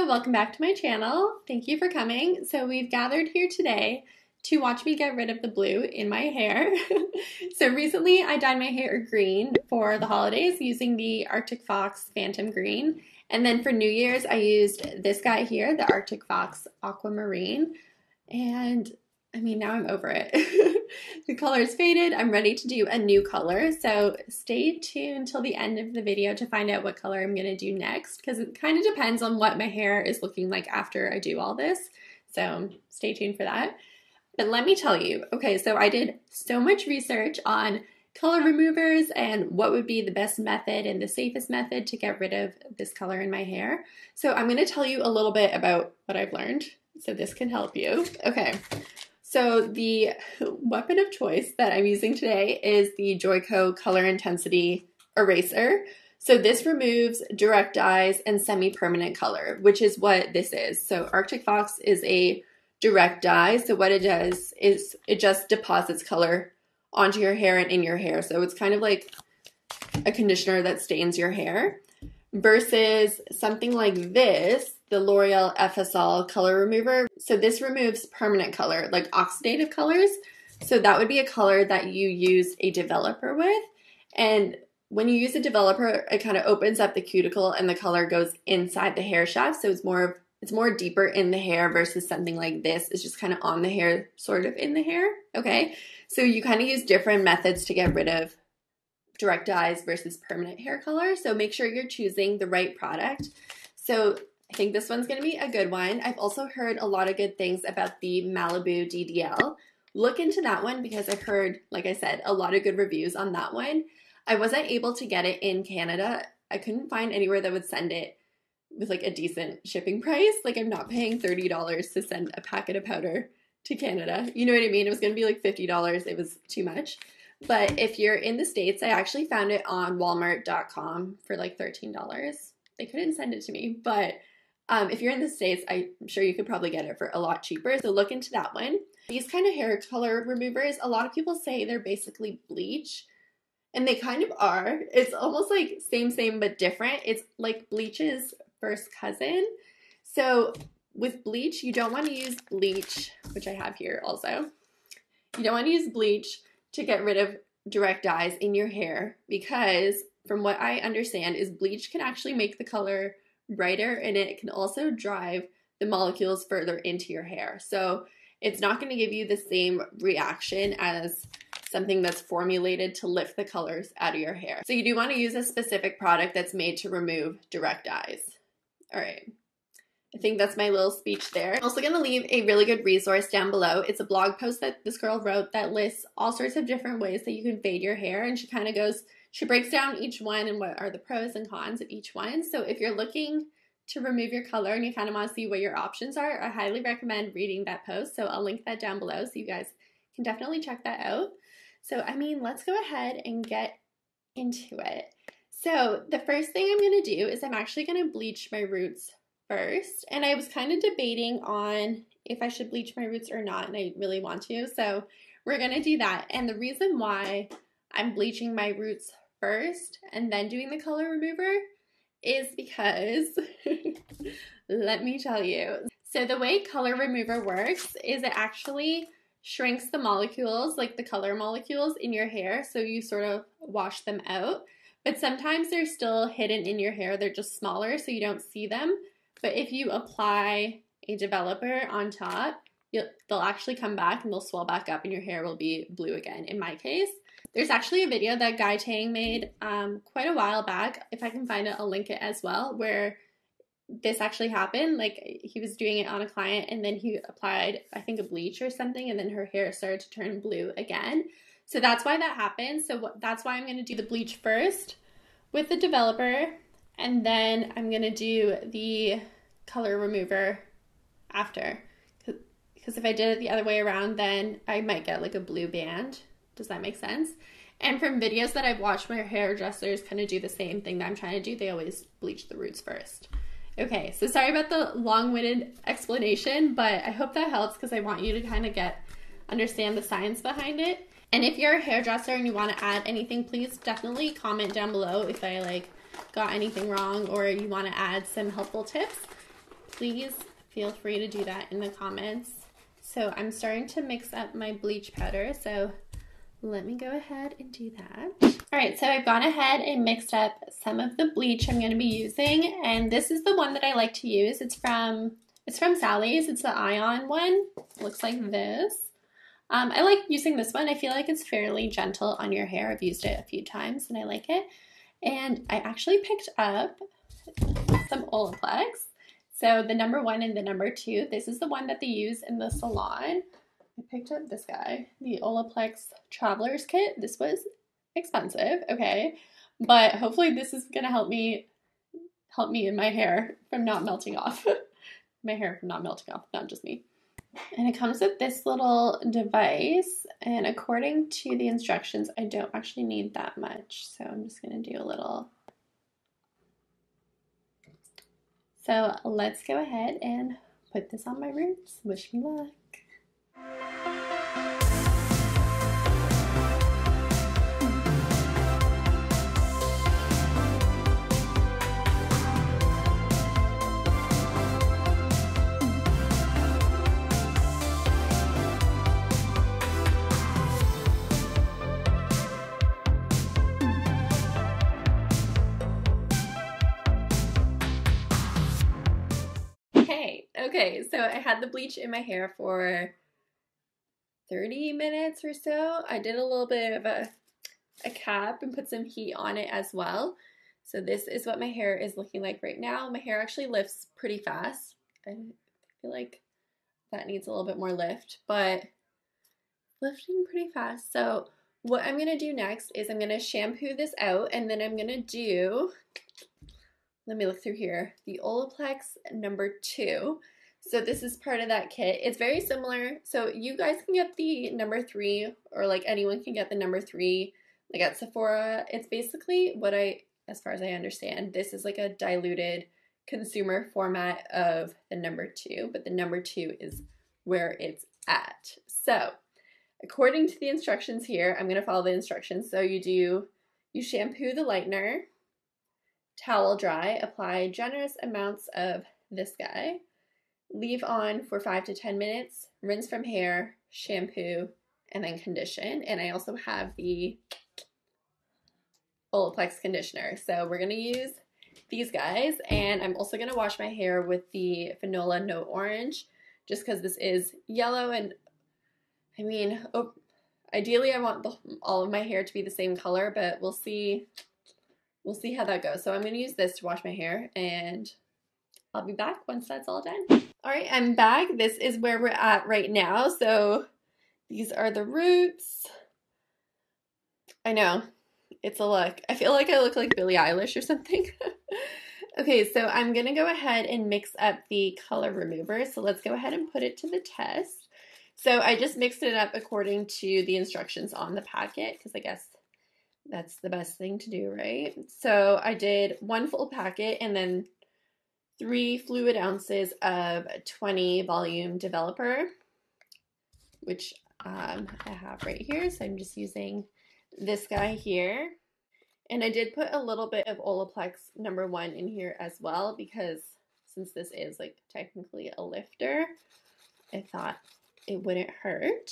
Hello, welcome back to my channel. Thank you for coming. So we've gathered here today to watch me get rid of the blue in my hair. So recently I dyed my hair green for the holidays using the Arctic Fox Phantom Green. And then for New Year's I used this guy here, the Arctic Fox Aquamarine. And I mean, now I'm over it. The color's faded. I'm ready to do a new color. So stay tuned till the end of the video to find out what color I'm going to do next, because it kind of depends on what my hair is looking like after I do all this. So stay tuned for that. But let me tell you, okay, so I did so much research on color removers and what would be the best method and the safest method to get rid of this color in my hair. So I'm going to tell you a little bit about what I've learned, so this can help you. Okay. So the weapon of choice that I'm using today is the Joico Color Intensity Eraser. So this removes direct dyes and semi-permanent color, which is what this is. So Arctic Fox is a direct dye. So what it does is it just deposits color onto your hair and in your hair. So it's kind of like a conditioner that stains your hair, versus something like this, the L'Oreal FSL color remover. So this removes permanent color, like oxidative colors. So that would be a color that you use a developer with. And when you use a developer, it kind of opens up the cuticle and the color goes inside the hair shaft. So it's more deeper in the hair, versus something like this is just kind of on the hair, sort of in the hair. Okay. So you kind of use different methods to get rid of direct dyes versus permanent hair color. So make sure you're choosing the right product. So I think this one's going to be a good one. I've also heard a lot of good things about the Malibu DDL. Look into that one because I've heard, like I said, a lot of good reviews on that one. I wasn't able to get it in Canada. I couldn't find anywhere that would send it with like a decent shipping price. Like I'm not paying $30 to send a packet of powder to Canada. You know what I mean? It was going to be like $50. It was too much. But if you're in the States, I actually found it on Walmart.com for like $13. They couldn't send it to me, but if you're in the States, I'm sure you could probably get it for a lot cheaper. So look into that one. These kind of hair color removers, a lot of people say they're basically bleach, and they kind of are. It's almost like same, but different. It's like bleach's first cousin. So with bleach, you don't want to use bleach, which I have here also. You don't want to use bleach to get rid of direct dyes in your hair, because from what I understand is bleach can actually make the color brighter, and it can also drive the molecules further into your hair. So it's not going to give you the same reaction as something that's formulated to lift the colors out of your hair. So you do want to use a specific product that's made to remove direct dyes. All right. I think that's my little speech there. I'm also going to leave a really good resource down below. It's a blog post that this girl wrote that lists all sorts of different ways that you can fade your hair. And she breaks down each one and what are the pros and cons of each one. So if you're looking to remove your color and you kind of want to see what your options are, I highly recommend reading that post. So I'll link that down below so you guys can definitely check that out. So, I mean, let's go ahead and get into it. So the first thing I'm going to do is I'm actually going to bleach my roots first, and I was kind of debating on if I should bleach my roots or not, and I really want to, so we're gonna do that. And the reason why I'm bleaching my roots first and then doing the color remover is because let me tell you. So the way color remover works is it actually shrinks the molecules, like the color molecules in your hair, so you sort of wash them out, but sometimes they're still hidden in your hair. They're just smaller, so you don't see them. But if you apply a developer on top, they'll actually come back and they'll swell back up and your hair will be blue again, in my case. There's actually a video that Guy Tang made quite a while back. If I can find it, I'll link it as well, where this actually happened. Like, he was doing it on a client and then he applied, I think, a bleach or something, and then her hair started to turn blue again. So that's why that happened. So that's why I'm going to do the bleach first with the developer, and then I'm going to do the color remover after. Because if I did it the other way around, then I might get like a blue band. Does that make sense? And from videos that I've watched, my hairdressers kind of do the same thing that I'm trying to do. They always bleach the roots first. Okay, so sorry about the long-winded explanation, but I hope that helps because I want you to kind of understand the science behind it. And if you're a hairdresser and you want to add anything, please definitely comment down below if I got anything wrong or you want to add some helpful tips. please feel free to do that in the comments. So I'm starting to mix up my bleach powder, so let me go ahead and do that. All right, so I've gone ahead and mixed up some of the bleach I'm going to be using, and this is the one that I like to use. It's from Sally's. It's the Ion one. It looks like this. I like using this one. I feel like it's fairly gentle on your hair. I've used it a few times and I like it. And I actually picked up some Olaplex. So the number 1 and the number 2, this is the one that they use in the salon. I picked up this guy, the Olaplex Travelers Kit. This was expensive, okay, but hopefully this is gonna help me in my hair from not melting off. My hair from not melting off, not just me. And it comes with this little device, and according to the instructions, I don't actually need that much, so I'm just gonna do a little. So let's go ahead and put this on my roots. Wish me luck. Okay, so I had the bleach in my hair for 30 minutes or so. I did a little bit of a cap and put some heat on it as well. So this is what my hair is looking like right now. My hair actually lifts pretty fast. I feel like that needs a little bit more lift, but lifting pretty fast. So what I'm gonna do next is I'm gonna shampoo this out, and then I'm gonna do, let me look through here, the Olaplex number 2. So this is part of that kit. It's very similar. So you guys can get the number 3, or like anyone can get the number 3, like at Sephora. It's basically what as far as I understand, this is like a diluted consumer format of the number 2, but the number 2 is where it's at. So according to the instructions here, I'm gonna follow the instructions. So you shampoo the lightener, towel dry, apply generous amounts of this guy, leave on for 5 to 10 minutes, rinse from hair, shampoo, and then condition. And I also have the Olaplex conditioner. So we're gonna use these guys, and I'm also gonna wash my hair with the Vanilla No Orange, just because this is yellow, and I mean, ideally I want all of my hair to be the same color, but we'll see how that goes. So I'm gonna use this to wash my hair, and I'll be back once that's all done. All right, I'm back. This is where we're at right now. So these are the roots. I know, it's a look. I feel like I look like Billie Eilish or something. Okay, so I'm gonna go ahead and mix up the color remover. So let's go ahead and put it to the test. So I just mixed it up according to the instructions on the packet, because I guess that's the best thing to do, right? So I did 1 full packet and then 3 fluid ounces of 20 volume developer, which I have right here. So I'm just using this guy here. And I did put a little bit of Olaplex number 1 in here as well, because since this is like technically a lifter, I thought it wouldn't hurt.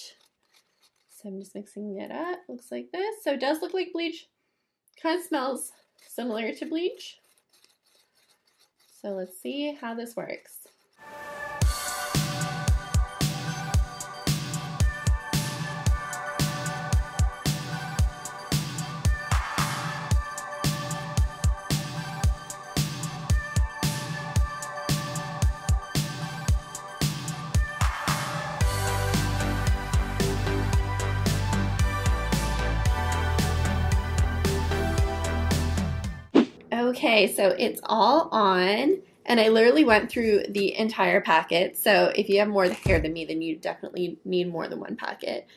So I'm just mixing it up. Looks like this. So it does look like bleach. Kind of smells similar to bleach. So let's see how this works. Okay, so it's all on, and I literally went through the entire packet. So if you have more hair than me, then you definitely need more than 1 packet.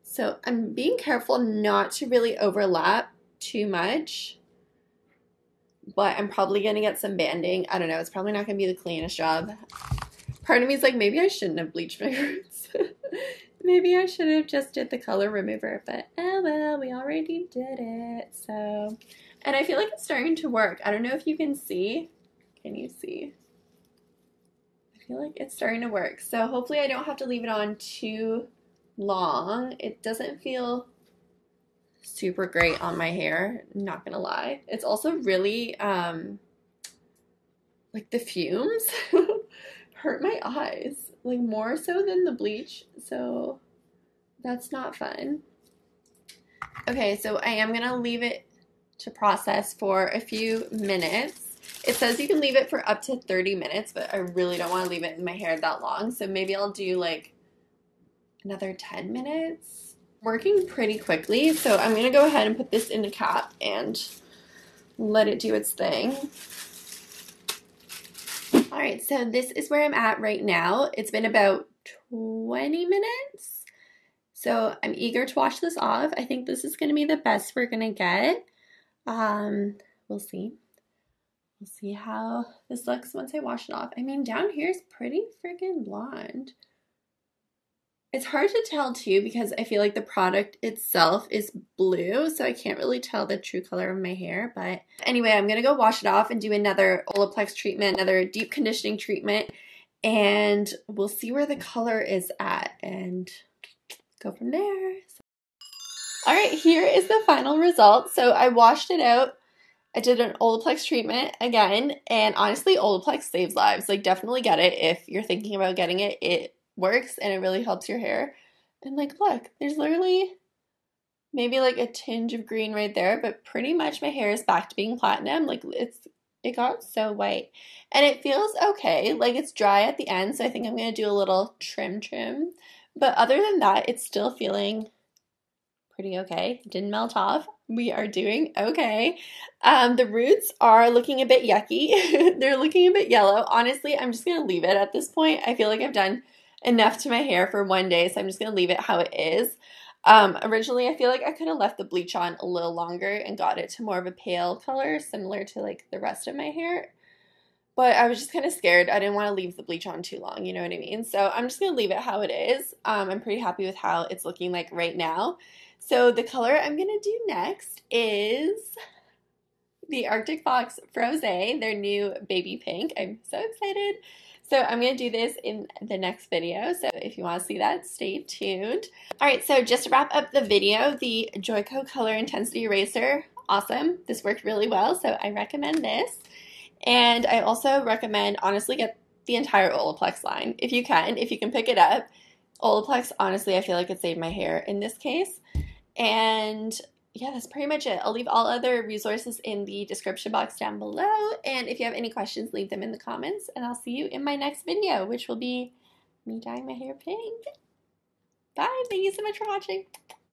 So I'm being careful not to really overlap too much, but I'm probably gonna get some banding. I don't know, it's probably not gonna be the cleanest job. Part of me is like, maybe I shouldn't have bleached my roots. Maybe I should have just did the color remover, but oh well, we already did it. So, and I feel like it's starting to work. I don't know if you can see. Can you see? feel like it's starting to work. So hopefully I don't have to leave it on too long. It doesn't feel super great on my hair, not gonna lie. It's also really like the fumes hurt my eyes, like more so than the bleach, so that's not fun. Okay, so I am gonna leave it to process for a few minutes. It says you can leave it for up to 30 minutes, but I really don't want to leave it in my hair that long, so maybe I'll do like another 10 minutes. Working pretty quickly, so I'm gonna go ahead and put this in the cap and let it do its thing. All right, so this is where I'm at right now. It's been about 20 minutes. So I'm eager to wash this off. I think this is going to be the best we're going to get. We'll see. We'll see how this looks once I wash it off. I mean, down here is pretty freaking blonde. It's hard to tell too because I feel like the product itself is blue, so I can't really tell the true color of my hair. But anyway, I'm going to go wash it off and do another Olaplex treatment, another deep conditioning treatment, and we'll see where the color is at and go from there. All right, here is the final result. So I washed it out. I did an Olaplex treatment again, and honestly, Olaplex saves lives. Like, definitely get it if you're thinking about getting it. It works, and it really helps your hair. And like, look, there's literally maybe like a tinge of green right there, but pretty much my hair is back to being platinum. Like, it got so white, and it feels okay. Like, it's dry at the end, so I think I'm gonna do a little trim. But other than that, it's still feeling pretty okay. It didn't melt off. We are doing okay. The roots are looking a bit yucky. They're looking a bit yellow. Honestly, I'm just gonna leave it at this point. I feel like I've done enough to my hair for one day, so I'm just gonna leave it how it is. Originally, I feel like I could have left the bleach on a little longer and got it to more of a pale color, similar to like the rest of my hair. But I was just kind of scared. I didn't want to leave the bleach on too long, you know what I mean? So I'm just going to leave it how it is. I'm pretty happy with how it's looking like right now. So the color I'm going to do next is the Arctic Fox Frosé, their new baby pink. I'm so excited. So I'm going to do this in the next video. So if you want to see that, stay tuned. All right, so just to wrap up the video, the Joico Color Intensity Eraser, awesome. This worked really well, so I recommend this. And I also recommend, honestly, get the entire Olaplex line. If you can pick it up. Olaplex, honestly, I feel like it saved my hair in this case. And yeah, that's pretty much it. I'll leave all other resources in the description box down below. And if you have any questions, leave them in the comments. And I'll see you in my next video, which will be me dyeing my hair pink. Bye. Thank you so much for watching.